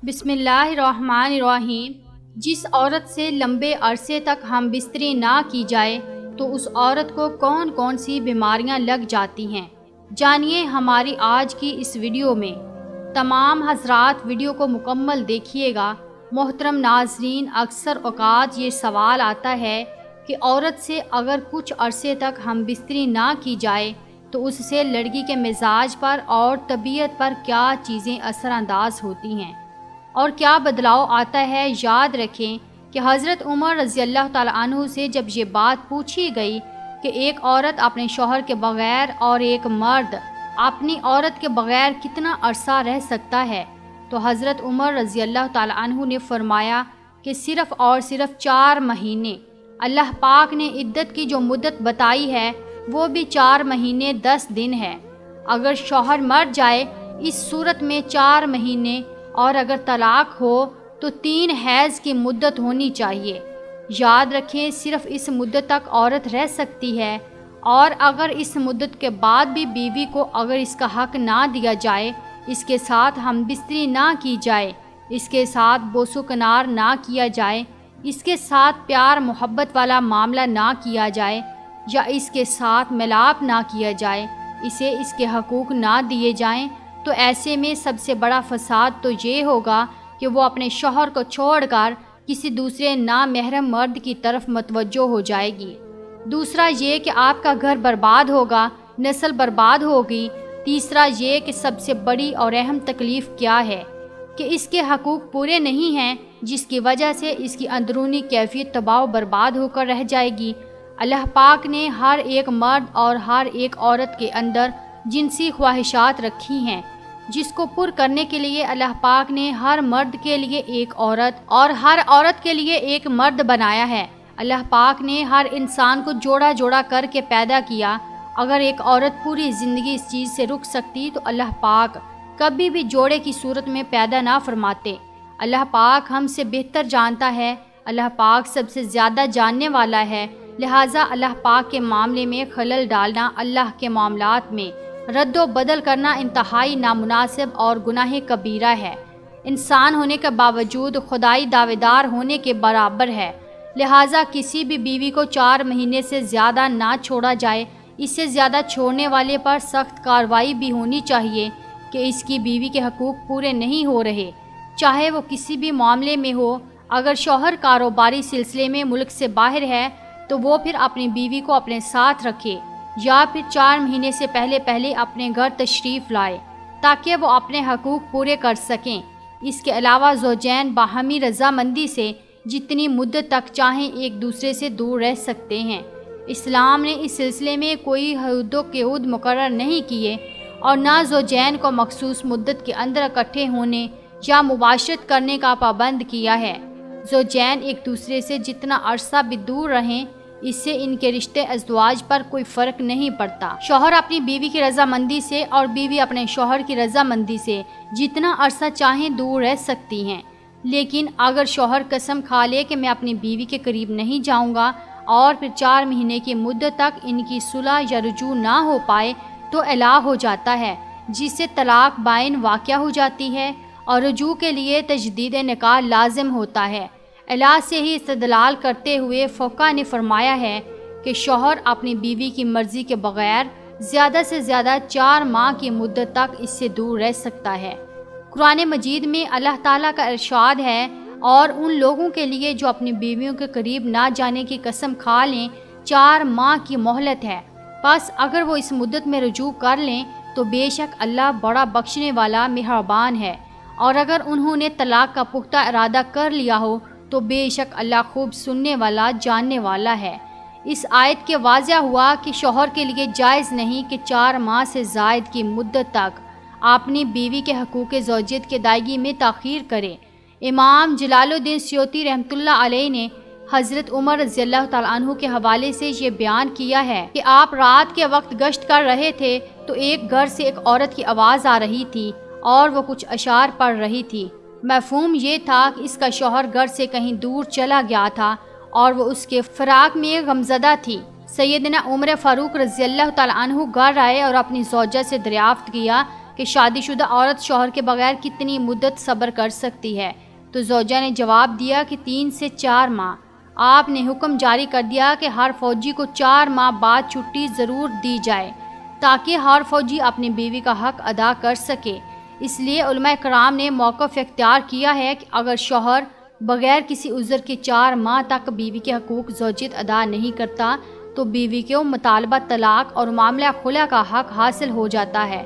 بسم اللہ الرحمن الرحیم۔ جس عورت سے لمبے عرصے تک ہم بستری نہ کی جائے تو اس عورت کو کون کون سی بیماریاں لگ جاتی ہیں، جانیے ہماری آج کی اس ویڈیو میں۔ تمام حضرات ویڈیو کو مکمل دیکھیے گا۔ محترم ناظرین، اکثر اوقات یہ سوال آتا ہے کہ عورت سے اگر کچھ عرصے تک ہم بستری نہ کی جائے تو اس سے لڑکی کے مزاج پر اور طبیعت پر کیا چیزیں اثر انداز ہوتی ہیں اور کیا بدلاؤ آتا ہے۔ یاد رکھیں کہ حضرت عمر رضی اللہ تعالیٰ عنہ سے جب یہ بات پوچھی گئی کہ ایک عورت اپنے شوہر کے بغیر اور ایک مرد اپنی عورت کے بغیر کتنا عرصہ رہ سکتا ہے، تو حضرت عمر رضی اللہ تعالیٰ عنہ نے فرمایا کہ صرف اور صرف 4 مہینے۔ اللہ پاک نے عدت کی جو مدت بتائی ہے وہ بھی 4 مہینے 10 دن ہے۔ اگر شوہر مر جائے اس صورت میں 4 مہینے، اور اگر طلاق ہو تو 3 حیض کی مدت ہونی چاہیے۔ یاد رکھیں صرف اس مدت تک عورت رہ سکتی ہے، اور اگر اس مدت کے بعد بھی بیوی کو اگر اس کا حق نہ دیا جائے، اس کے ساتھ ہم بستری نہ کی جائے، اس کے ساتھ بوس و کنار نہ کیا جائے، اس کے ساتھ پیار محبت والا معاملہ نہ کیا جائے، یا اس کے ساتھ ملاپ نہ کیا جائے، اسے اس کے حقوق نہ دیے جائیں، تو ایسے میں سب سے بڑا فساد تو یہ ہوگا کہ وہ اپنے شوہر کو چھوڑ کر کسی دوسرے نامحرم مرد کی طرف متوجہ ہو جائے گی۔ دوسرا یہ کہ آپ کا گھر برباد ہوگا، نسل برباد ہوگی۔ تیسرا یہ کہ سب سے بڑی اور اہم تکلیف کیا ہے کہ اس کے حقوق پورے نہیں ہیں، جس کی وجہ سے اس کی اندرونی کیفیت تباہ و برباد ہو کر رہ جائے گی۔ اللہ پاک نے ہر ایک مرد اور ہر ایک عورت کے اندر جنسی خواہشات رکھی ہیں، جس کو پر کرنے کے لیے اللہ پاک نے ہر مرد کے لیے ایک عورت اور ہر عورت کے لیے ایک مرد بنایا ہے۔ اللہ پاک نے ہر انسان کو جوڑا جوڑا کر کے پیدا کیا۔ اگر ایک عورت پوری زندگی اس چیز سے رک سکتی تو اللہ پاک کبھی بھی جوڑے کی صورت میں پیدا نہ فرماتے۔ اللہ پاک ہم سے بہتر جانتا ہے، اللہ پاک سب سے زیادہ جاننے والا ہے، لہٰذا اللہ پاک کے معاملے میں خلل ڈالنا، اللہ کے معاملات میں رد و بدل کرنا انتہائی نامناسب اور گناہ کبیرہ ہے۔ انسان ہونے کے باوجود خدائی دعوے دار ہونے کے برابر ہے، لہٰذا کسی بھی بیوی کو 4 مہینے سے زیادہ نہ چھوڑا جائے۔ اس سے زیادہ چھوڑنے والے پر سخت کارروائی بھی ہونی چاہیے کہ اس کی بیوی کے حقوق پورے نہیں ہو رہے، چاہے وہ کسی بھی معاملے میں ہو۔ اگر شوہر کاروباری سلسلے میں ملک سے باہر ہے تو وہ پھر اپنی بیوی کو اپنے ساتھ رکھے، یا پھر 4 مہینے سے پہلے اپنے گھر تشریف لائے تاکہ وہ اپنے حقوق پورے کر سکیں۔ اس کے علاوہ زوجین باہمی رضامندی سے جتنی مدت تک چاہیں ایک دوسرے سے دور رہ سکتے ہیں۔ اسلام نے اس سلسلے میں کوئی حدود و قیود مقرر نہیں کیے، اور نہ زوجین کو مخصوص مدت کے اندر اکٹھے ہونے یا مباشرت کرنے کا پابند کیا ہے۔ زوجین ایک دوسرے سے جتنا عرصہ بھی دور رہیں، اس سے ان کے رشتے ازدواج پر کوئی فرق نہیں پڑتا۔ شوہر اپنی بیوی کی رضامندی سے اور بیوی اپنے شوہر کی رضامندی سے جتنا عرصہ چاہیں دور رہ سکتی ہیں، لیکن اگر شوہر قسم کھا لے کہ میں اپنی بیوی کے قریب نہیں جاؤں گا اور پھر 4 مہینے کی مدت تک ان کی صلح یا رجوع نہ ہو پائے تو اعلاء ہو جاتا ہے، جس سے طلاق بائن واقع ہو جاتی ہے اور رجوع کے لیے تجدید نکاح لازم ہوتا ہے۔ اعلاء سے ہی استدلال کرتے ہوئے فقہاء نے فرمایا ہے کہ شوہر اپنی بیوی کی مرضی کے بغیر زیادہ سے زیادہ 4 ماہ کی مدت تک اس سے دور رہ سکتا ہے۔ قرآن مجید میں اللہ تعالیٰ کا ارشاد ہے، اور ان لوگوں کے لیے جو اپنی بیویوں کے قریب نہ جانے کی قسم کھا لیں 4 ماہ کی مہلت ہے، پس اگر وہ اس مدت میں رجوع کر لیں تو بے شک اللہ بڑا بخشنے والا مہربان ہے، اور اگر انہوں نے طلاق کا پختہ ارادہ کر لیا ہو تو بے شک اللہ خوب سننے والا جاننے والا ہے۔ اس آیت کے واضح ہوا کہ شوہر کے لیے جائز نہیں کہ 4 ماہ سے زائد کی مدت تک اپنی بیوی کے حقوق زوجیت کے ادائیگی میں تاخیر کرے۔ امام جلال الدین سیوطی رحمۃ اللہ علیہ نے حضرت عمر رضی اللہ تعالیٰ عنہ کے حوالے سے یہ بیان کیا ہے کہ آپ رات کے وقت گشت کر رہے تھے تو ایک گھر سے ایک عورت کی آواز آ رہی تھی اور وہ کچھ اشعار پڑھ رہی تھی۔ مفہوم یہ تھا کہ اس کا شوہر گھر سے کہیں دور چلا گیا تھا اور وہ اس کے فراق میں غمزدہ تھی۔ سیدنا عمر فاروق رضی اللہ تعالیٰ عنہ گھر آئے اور اپنی زوجہ سے دریافت کیا کہ شادی شدہ عورت شوہر کے بغیر کتنی مدت صبر کر سکتی ہے؟ تو زوجہ نے جواب دیا کہ 3 سے 4 ماہ۔ آپ نے حکم جاری کر دیا کہ ہر فوجی کو 4 ماہ بعد چھٹی ضرور دی جائے تاکہ ہر فوجی اپنی بیوی کا حق ادا کر سکے۔ اس لیے علماء کرام نے موقف اختیار کیا ہے کہ اگر شوہر بغیر کسی عذر کے 4 ماہ تک بیوی کے حقوق زوجیت ادا نہیں کرتا تو بیوی کو مطالبہ طلاق اور معاملہ خلع کا حق حاصل ہو جاتا ہے۔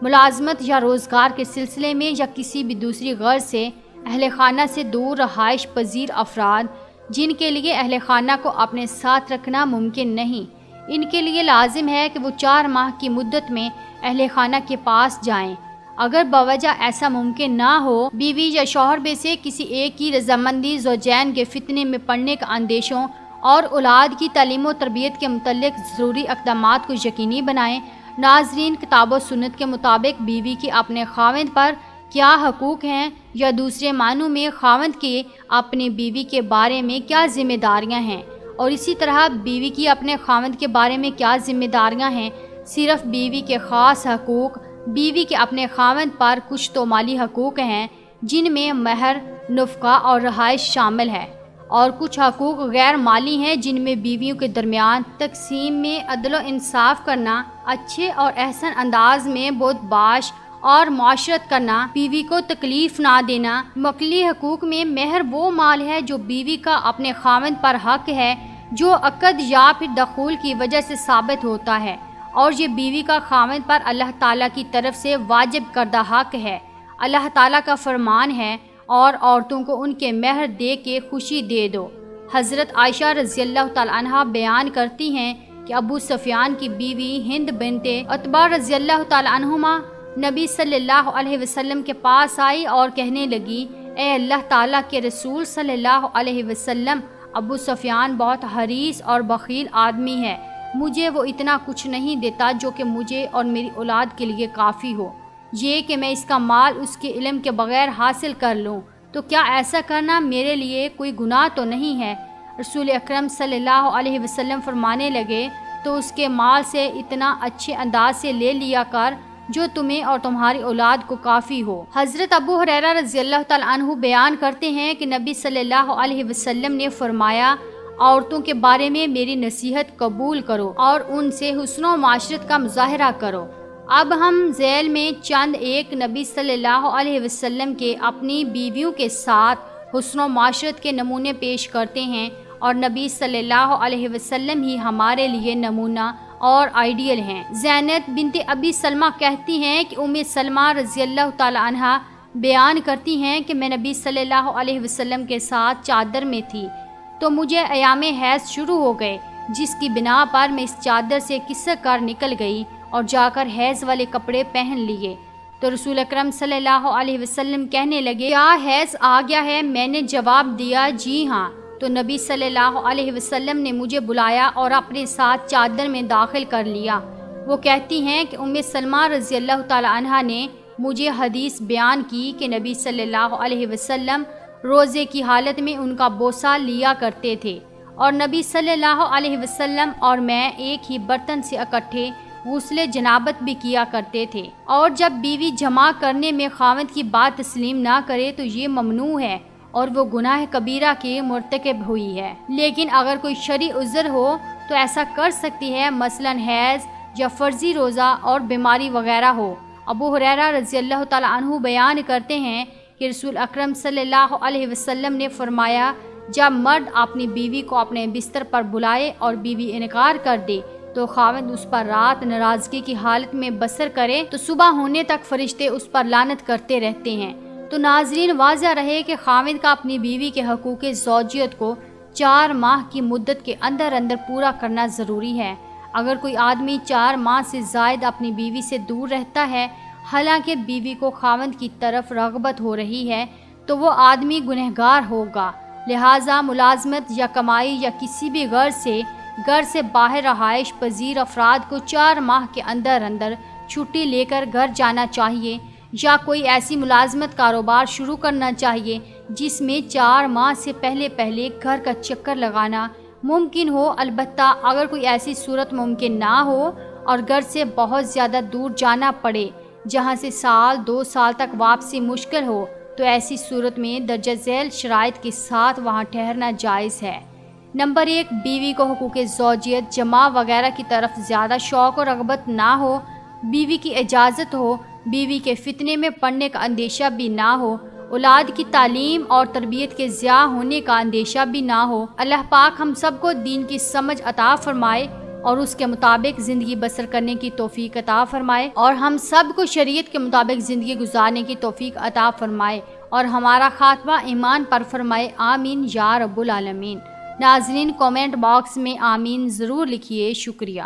ملازمت یا روزگار کے سلسلے میں یا کسی بھی دوسری غرض سے اہل خانہ سے دور رہائش پذیر افراد جن کے لیے اہل خانہ کو اپنے ساتھ رکھنا ممکن نہیں، ان کے لیے لازم ہے کہ وہ 4 ماہ کی مدت میں اہل خانہ کے پاس جائیں۔ اگر بوجہ ایسا ممکن نہ ہو، بیوی یا شوہر میں سے کسی ایک کی رضامندی زوجین کے فتنے میں پڑنے کا اندیشوں اور اولاد کی تعلیم و تربیت کے متعلق ضروری اقدامات کو یقینی بنائیں۔ ناظرین، کتاب و سنت کے مطابق بیوی کے اپنے خاوند پر کیا حقوق ہیں، یا دوسرے معنوں میں خاوند کے اپنی بیوی کے بارے میں کیا ذمہ داریاں ہیں، اور اسی طرح بیوی کی اپنے خاوند کے بارے میں کیا ذمہ داریاں ہیں۔ صرف بیوی کے خاص حقوق، بیوی کے اپنے خاوند پر کچھ تو مالی حقوق ہیں جن میں مہر، نفقہ اور رہائش شامل ہے، اور کچھ حقوق غیر مالی ہیں جن میں بیویوں کے درمیان تقسیم میں عدل و انصاف کرنا، اچھے اور احسن انداز میں بود باش اور معاشرت کرنا، بیوی کو تکلیف نہ دینا۔ مکلی حقوق میں مہر وہ مال ہے جو بیوی کا اپنے خاوند پر حق ہے جو عقد یا پھر دخول کی وجہ سے ثابت ہوتا ہے، اور یہ بیوی کا خاوند پر اللہ تعالیٰ کی طرف سے واجب کردہ حق ہے۔ اللہ تعالیٰ کا فرمان ہے، اور عورتوں کو ان کے مہر دے کے خوشی دے دو۔ حضرت عائشہ رضی اللہ تعالیٰ عنہ بیان کرتی ہیں کہ ابو سفیان کی بیوی ہند بنت عتبہ رضی اللہ تعالیٰ عنہما نبی صلی اللہ علیہ وسلم کے پاس آئی اور کہنے لگی، اے اللہ تعالیٰ کے رسول صلی اللہ علیہ وسلم، ابو سفیان بہت حریص اور بخیل آدمی ہے، مجھے وہ اتنا کچھ نہیں دیتا جو کہ مجھے اور میری اولاد کے لیے کافی ہو، یہ کہ میں اس کا مال اس کے علم کے بغیر حاصل کر لوں، تو کیا ایسا کرنا میرے لیے کوئی گناہ تو نہیں ہے؟ رسول اکرم صلی اللہ علیہ وسلم فرمانے لگے، تو اس کے مال سے اتنا اچھے انداز سے لے لیا کر جو تمہیں اور تمہاری اولاد کو کافی ہو۔ حضرت ابو ہریرہ رضی اللہ تعالیٰ عنہ بیان کرتے ہیں کہ نبی صلی اللہ علیہ وسلم نے فرمایا، عورتوں کے بارے میں میری نصیحت قبول کرو اور ان سے حسن و معاشرت کا مظاہرہ کرو۔ اب ہم ذیل میں چند ایک نبی صلی اللہ علیہ وسلم کے اپنی بیویوں کے ساتھ حسن و معاشرت کے نمونے پیش کرتے ہیں، اور نبی صلی اللہ علیہ وسلم ہی ہمارے لیے نمونہ اور آئیڈیل ہیں۔ زینب بنت ابی سلمہ کہتی ہیں کہ ام سلمہ رضی اللہ تعالی عنہا بیان کرتی ہیں کہ میں نبی صلی اللہ علیہ وسلم کے ساتھ چادر میں تھی تو مجھے ایام حیض شروع ہو گئے، جس کی بنا پر میں اس چادر سے کسر کر نکل گئی اور جا کر حیض والے کپڑے پہن لیے۔ تو رسول اکرم صلی اللہ علیہ وسلم کہنے لگے، کیا حیض آ گیا ہے؟ میں نے جواب دیا، جی ہاں۔ تو نبی صلی اللہ علیہ وسلم نے مجھے بلایا اور اپنے ساتھ چادر میں داخل کر لیا۔ وہ کہتی ہیں کہ ام سلمہ رضی اللہ تعالی عنہا نے مجھے حدیث بیان کی کہ نبی صلی اللہ علیہ وسلم روزے کی حالت میں ان کا بوسہ لیا کرتے تھے، اور نبی صلی اللہ علیہ وسلم اور میں ایک ہی برتن سے اکٹھے غسل جنابت بھی کیا کرتے تھے، اور جب بیوی جمع کرنے میں خاوند کی بات تسلیم نہ کرے تو یہ ممنوع ہے اور وہ گناہ کبیرہ کے مرتکب ہوئی ہے۔ لیکن اگر کوئی شرعی عذر ہو تو ایسا کر سکتی ہے، مثلا حیض یا فرضی روزہ اور بیماری وغیرہ ہو۔ ابو ہریرہ رضی اللہ تعالی عنہ بیان کرتے ہیں کہ رسول اکرم صلی اللہ علیہ وسلم نے فرمایا، جب مرد اپنی بیوی کو اپنے بستر پر بلائے اور بیوی انکار کر دے تو خاوند اس پر رات ناراضگی کی حالت میں بسر کرے تو صبح ہونے تک فرشتے اس پر لعنت کرتے رہتے ہیں۔ تو ناظرین، واضح رہے کہ خاوند کا اپنی بیوی کے حقوق زوجیت کو 4 ماہ کی مدت کے اندر پورا کرنا ضروری ہے۔ اگر کوئی آدمی 4 ماہ سے زائد اپنی بیوی سے دور رہتا ہے، حالانکہ بیوی کو خاوند کی طرف رغبت ہو رہی ہے، تو وہ آدمی گنہگار ہوگا۔ لہٰذا ملازمت یا کمائی یا کسی بھی غرض سے گھر سے باہر رہائش پذیر افراد کو 4 ماہ کے اندر چھٹی لے کر گھر جانا چاہیے، یا کوئی ایسی ملازمت کاروبار شروع کرنا چاہیے جس میں 4 ماہ سے پہلے گھر کا چکر لگانا ممکن ہو۔ البتہ اگر کوئی ایسی صورت ممکن نہ ہو اور گھر سے بہت زیادہ دور جانا پڑے، جہاں سے سال 2 سال تک واپسی مشکل ہو تو ایسی صورت میں درجہ ذیل شرائط کے ساتھ وہاں ٹھہرنا جائز ہے۔ نمبر 1، بیوی کو حقوق زوجیت، جماع وغیرہ کی طرف زیادہ شوق و رغبت نہ ہو، بیوی کی اجازت ہو، بیوی کے فتنے میں پڑنے کا اندیشہ بھی نہ ہو، اولاد کی تعلیم اور تربیت کے ضیاع ہونے کا اندیشہ بھی نہ ہو۔ اللہ پاک ہم سب کو دین کی سمجھ عطا فرمائے اور اس کے مطابق زندگی بسر کرنے کی توفیق عطا فرمائے، اور ہم سب کو شریعت کے مطابق زندگی گزارنے کی توفیق عطا فرمائے، اور ہمارا خاتمہ ایمان پر فرمائے، آمین یا رب العالمین۔ ناظرین، کومنٹ باکس میں آمین ضرور لکھیے۔ شکریہ۔